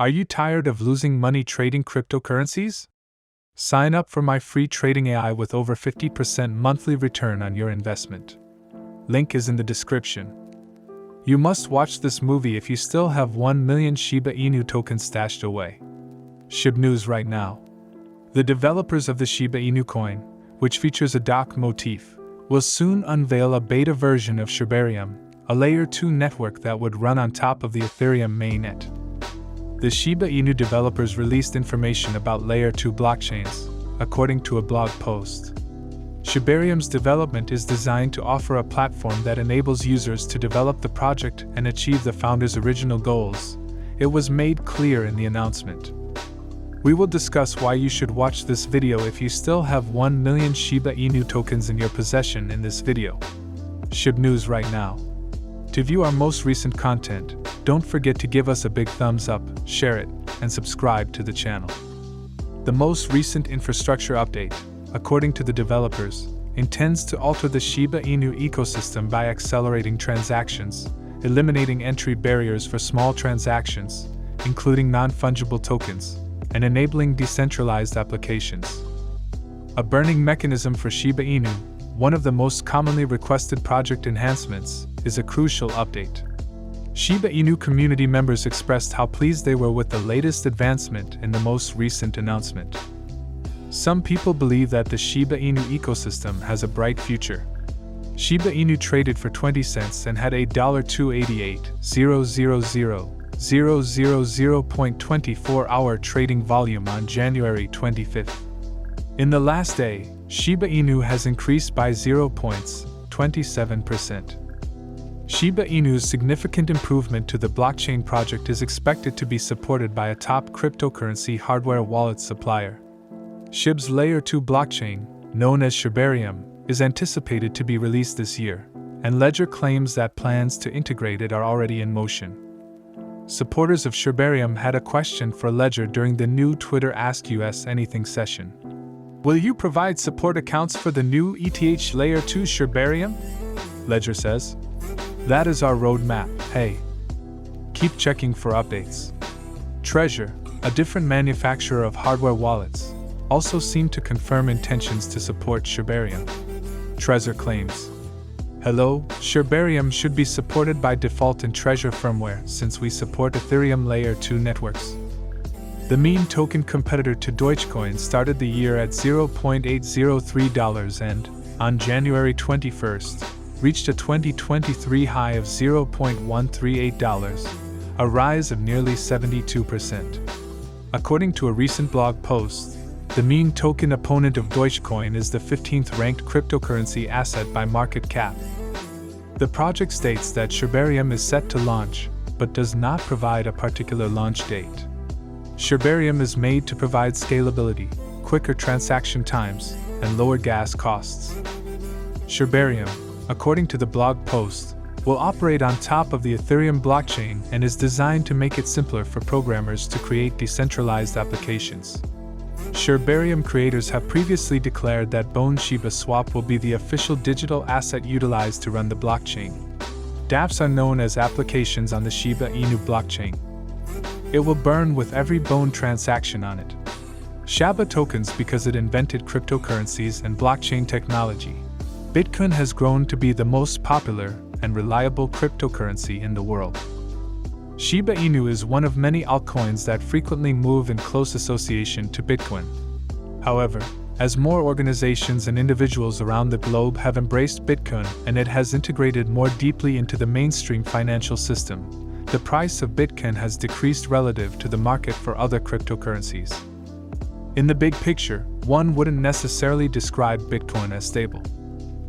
Are you tired of losing money trading cryptocurrencies? Sign up for my free trading AI with over 50% monthly return on your investment. Link is in the description. You must watch this movie if you still have 1 million Shiba Inu tokens stashed away. SHIB News right now. The developers of the Shiba Inu coin, which features a dark motif, will soon unveil a beta version of Shibarium, a Layer 2 network that would run on top of the Ethereum mainnet. The Shiba Inu developers released information about Layer 2 blockchains, according to a blog post. Shibarium's development is designed to offer a platform that enables users to develop the project and achieve the founder's original goals. It was made clear in the announcement. We will discuss why you should watch this video if you still have 1 million Shiba Inu tokens in your possession in this video. SHIB News right now. To view our most recent content, don't forget to give us a big thumbs up, share it, and subscribe to the channel. The most recent infrastructure update, according to the developers, intends to alter the Shiba Inu ecosystem by accelerating transactions, eliminating entry barriers for small transactions, including non-fungible tokens, and enabling decentralized applications. A burning mechanism for Shiba Inu, one of the most commonly requested project enhancements, is a crucial update. Shiba Inu community members expressed how pleased they were with the latest advancement in the most recent announcement. Some people believe that the Shiba Inu ecosystem has a bright future. Shiba Inu traded for 20 cents and had a $288,000.24 trading volume on January 25th. In the last day, Shiba Inu has increased by 0.27%. Shiba Inu's significant improvement to the blockchain project is expected to be supported by a top cryptocurrency hardware wallet supplier. SHIB's Layer 2 blockchain, known as Shibarium, is anticipated to be released this year, and Ledger claims that plans to integrate it are already in motion. Supporters of Shibarium had a question for Ledger during the new Twitter Ask Us Anything session. Will you provide support accounts for the new ETH Layer 2 Shibarium? Ledger says. That is our roadmap, hey. Keep checking for updates. Trezor, a different manufacturer of hardware wallets, also seemed to confirm intentions to support Shibarium. Trezor claims, hello, Shibarium should be supported by default in Trezor firmware since we support Ethereum Layer 2 networks. The meme token competitor to Dogecoin started the year at $0.803 and, on January 21st, reached a 2023 high of $0.138, a rise of nearly 72%. According to a recent blog post, the meme token opponent of Dogecoin is the 15th ranked cryptocurrency asset by market cap. The project states that Shibarium is set to launch, but does not provide a particular launch date. Shibarium is made to provide scalability, quicker transaction times, and lower gas costs. Shibarium, according to the blog post, will operate on top of the Ethereum blockchain and is designed to make it simpler for programmers to create decentralized applications. Shibarium creators have previously declared that Bone Shiba Swap will be the official digital asset utilized to run the blockchain. dApps are known as applications on the Shiba Inu blockchain. It will burn with every Bone transaction on it. Shiba tokens because it invented cryptocurrencies and blockchain technology. Bitcoin has grown to be the most popular and reliable cryptocurrency in the world. Shiba Inu is one of many altcoins that frequently move in close association to Bitcoin. However, as more organizations and individuals around the globe have embraced Bitcoin and it has integrated more deeply into the mainstream financial system, the price of Bitcoin has decreased relative to the market for other cryptocurrencies. In the big picture, one wouldn't necessarily describe Bitcoin as stable.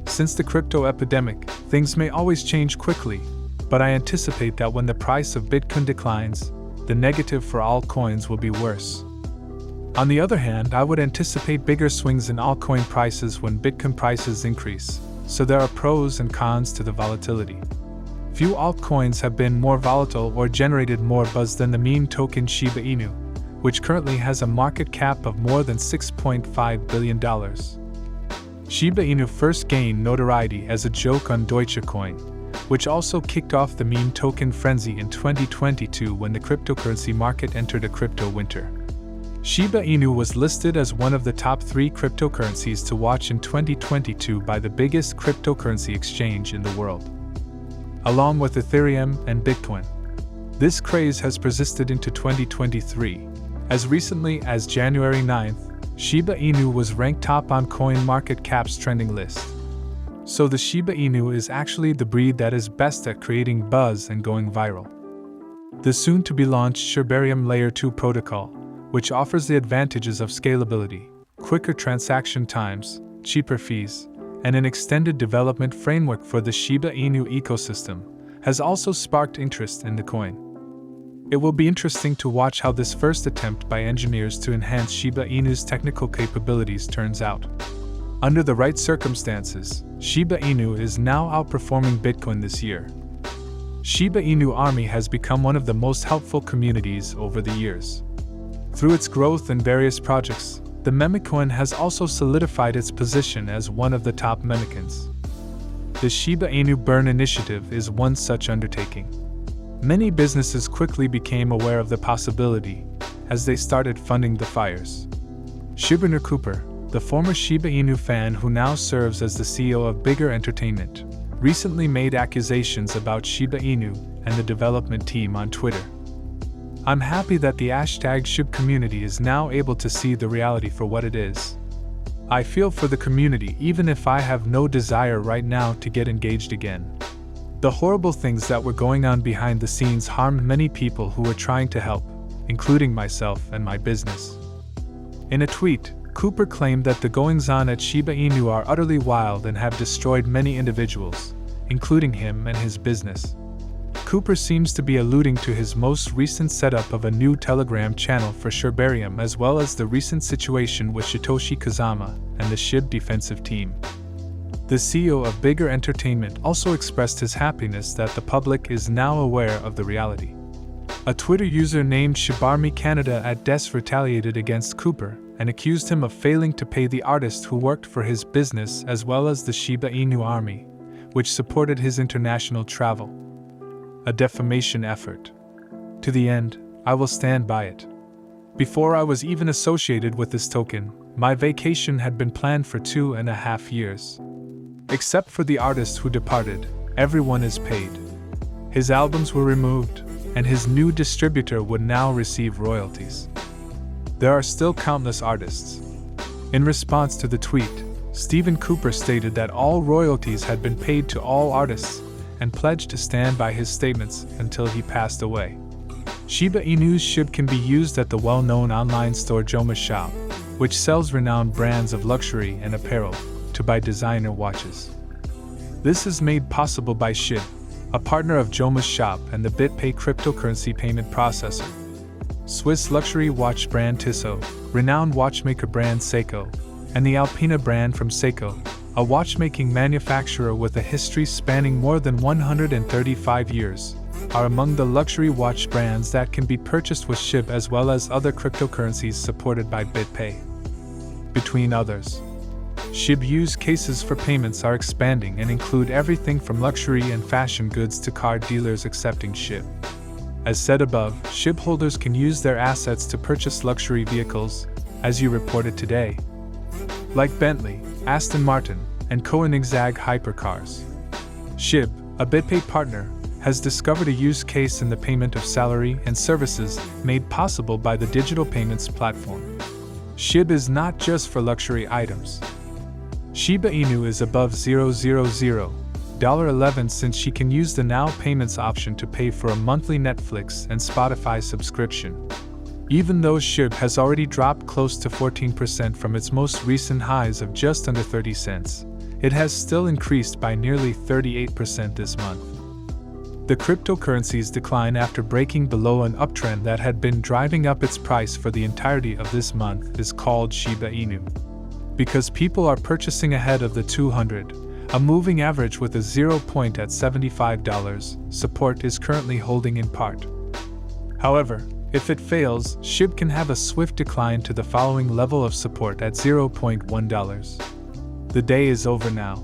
Since the crypto epidemic, things may always change quickly, but I anticipate that when the price of Bitcoin declines, the negative for altcoins will be worse. On the other hand, I would anticipate bigger swings in altcoin prices when Bitcoin prices increase, so there are pros and cons to the volatility. Few altcoins have been more volatile or generated more buzz than the meme token Shiba Inu, which currently has a market cap of more than $6.5 billion. Shiba Inu first gained notoriety as a joke on Dogecoin, which also kicked off the meme token frenzy in 2022 when the cryptocurrency market entered a crypto winter. Shiba Inu was listed as one of the top 3 cryptocurrencies to watch in 2022 by the biggest cryptocurrency exchange in the world, along with Ethereum and Bitcoin. This craze has persisted into 2023. As recently as January 9th, Shiba Inu was ranked top on CoinMarketCap's trending list. So the Shiba Inu is actually the breed that is best at creating buzz and going viral. The soon-to-be-launched Shibarium Layer 2 protocol, which offers the advantages of scalability, quicker transaction times, cheaper fees, and an extended development framework for the Shiba Inu ecosystem, has also sparked interest in the coin. It will be interesting to watch how this first attempt by engineers to enhance Shiba Inu's technical capabilities turns out. Under the right circumstances, Shiba Inu is now outperforming Bitcoin this year. Shiba Inu Army has become one of the most helpful communities over the years. Through its growth in various projects, the memecoin has also solidified its position as one of the top memecoins. The Shiba Inu Burn Initiative is one such undertaking. Many businesses quickly became aware of the possibility as they started funding the fires. Shiburnir Cooper, the former Shiba Inu fan who now serves as the CEO of Bigger Entertainment, recently made accusations about Shiba Inu and the development team on Twitter. I'm happy that the #Shib community is now able to see the reality for what it is. I feel for the community even if I have no desire right now to get engaged again. The horrible things that were going on behind the scenes harmed many people who were trying to help, including myself and my business. In a tweet, Cooper claimed that the goings-on at Shiba Inu are utterly wild and have destroyed many individuals, including him and his business. Cooper seems to be alluding to his most recent setup of a new Telegram channel for Shibarium as well as the recent situation with Satoshi Kazama and the SHIB defensive team. The CEO of Bigger Entertainment also expressed his happiness that the public is now aware of the reality. A Twitter user named Shibarmy Canada retaliated against Cooper and accused him of failing to pay the artist who worked for his business as well as the Shiba Inu Army, which supported his international travel. A defamation effort. To the end, I will stand by it. Before I was even associated with this token, my vacation had been planned for 2.5 years. Except for the artist who departed, everyone is paid. His albums were removed, and his new distributor would now receive royalties. There are still countless artists. In response to the tweet, Stephen Cooper stated that all royalties had been paid to all artists and pledged to stand by his statements until he passed away. Shiba Inu's SHIB can be used at the well-known online store Joma Shop, which sells renowned brands of luxury and apparel, to buy designer watches. This is made possible by SHIB, a partner of Joma Shop and the BitPay cryptocurrency payment processor. Swiss luxury watch brand Tissot, renowned watchmaker brand Seiko, and the Alpina brand from Seiko, a watchmaking manufacturer with a history spanning more than 135 years, are among the luxury watch brands that can be purchased with SHIB as well as other cryptocurrencies supported by BitPay. Between others, SHIB use cases for payments are expanding and include everything from luxury and fashion goods to car dealers accepting SHIB. As said above, SHIB holders can use their assets to purchase luxury vehicles, as you reported today, like Bentley, Aston Martin, and Koenigsegg hypercars. SHIB, a BitPay partner, has discovered a use case in the payment of salary and services made possible by the digital payments platform. SHIB is not just for luxury items. Shiba Inu is above $0.11 since she can use the Now Payments option to pay for a monthly Netflix and Spotify subscription. Even though SHIB has already dropped close to 14% from its most recent highs of just under 30 cents, it has still increased by nearly 38% this month. The cryptocurrency's decline after breaking below an uptrend that had been driving up its price for the entirety of this month is called Shiba Inu. Because people are purchasing ahead of the 200, a moving average with a 0 point at $75, support is currently holding in part. However, if it fails, SHIB can have a swift decline to the following level of support at $0.1. The day is over now.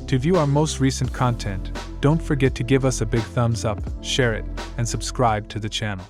To view our most recent content, Don't forget to give us a big thumbs up, share it, and subscribe to the channel.